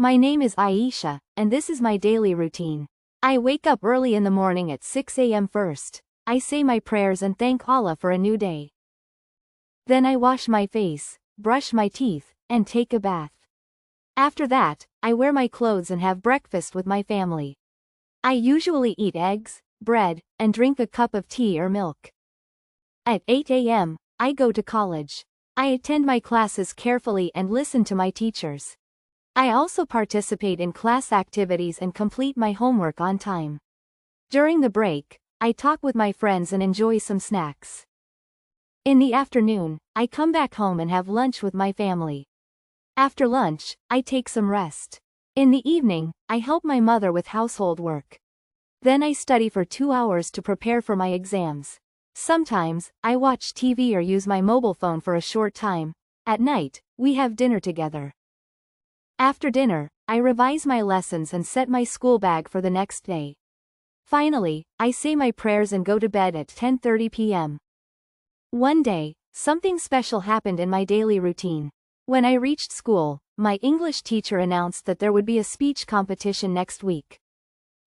My name is Aisha, and this is my daily routine. I wake up early in the morning at 6 a.m. first. I say my prayers and thank Allah for a new day. Then I wash my face, brush my teeth, and take a bath. After that, I wear my clothes and have breakfast with my family. I usually eat eggs, bread, and drink a cup of tea or milk. At 8 a.m., I go to college. I attend my classes carefully and listen to my teachers. I also participate in class activities and complete my homework on time. During the break, I talk with my friends and enjoy some snacks. In the afternoon, I come back home and have lunch with my family. After lunch, I take some rest. In the evening, I help my mother with household work. Then I study for 2 hours to prepare for my exams. Sometimes, I watch TV or use my mobile phone for a short time. At night, we have dinner together. After dinner, I revise my lessons and set my school bag for the next day. Finally, I say my prayers and go to bed at 10:30 p.m. One day, something special happened in my daily routine. When I reached school, my English teacher announced that there would be a speech competition next week.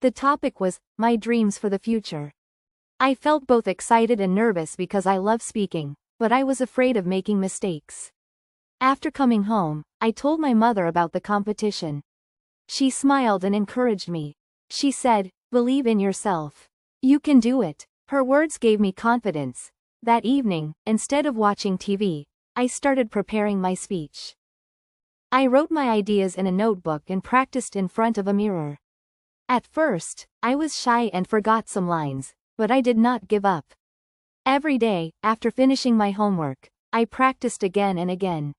The topic was, my dreams for the future. I felt both excited and nervous because I love speaking, but I was afraid of making mistakes. After coming home, I told my mother about the competition. She smiled and encouraged me. She said, "Believe in yourself. You can do it." Her words gave me confidence. That evening, instead of watching TV, I started preparing my speech. I wrote my ideas in a notebook and practiced in front of a mirror. At first, I was shy and forgot some lines, but I did not give up. Every day, after finishing my homework, I practiced again and again.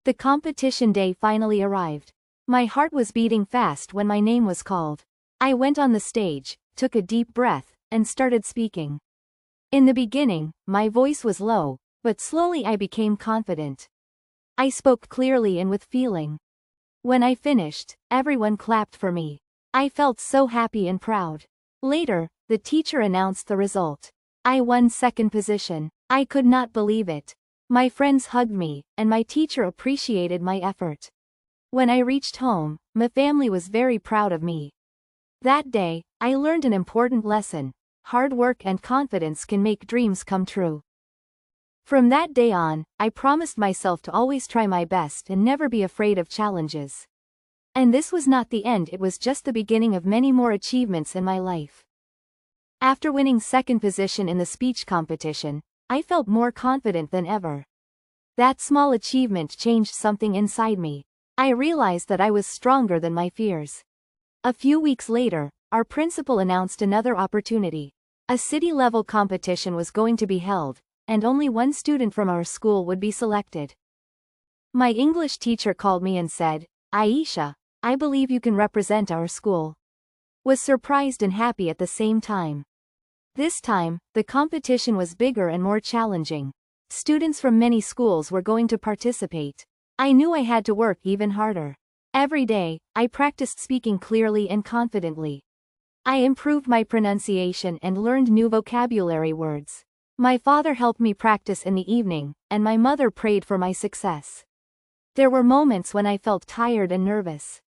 The competition day finally arrived. My heart was beating fast when my name was called. I went on the stage, took a deep breath, and started speaking. In the beginning, my voice was low, but slowly I became confident. I spoke clearly and with feeling. When I finished, everyone clapped for me. I felt so happy and proud. Later, the teacher announced the result. I won second position. I could not believe it. My friends hugged me, and my teacher appreciated my effort. When I reached home, my family was very proud of me. That day, I learned an important lesson. Hard work and confidence can make dreams come true. From that day on, I promised myself to always try my best and never be afraid of challenges. And this was not the end, it was just the beginning of many more achievements in my life. After winning second position in the speech competition, I felt more confident than ever. That small achievement changed something inside me. I realized that I was stronger than my fears. A few weeks later, our principal announced another opportunity. A city-level competition was going to be held, and only one student from our school would be selected. My English teacher called me and said, "Aisha, I believe you can represent our school." Was surprised and happy at the same time. This time, the competition was bigger and more challenging. Students from many schools were going to participate. I knew I had to work even harder. Every day, I practiced speaking clearly and confidently. I improved my pronunciation and learned new vocabulary words. My father helped me practice in the evening, and my mother prayed for my success. There were moments when I felt tired and nervous.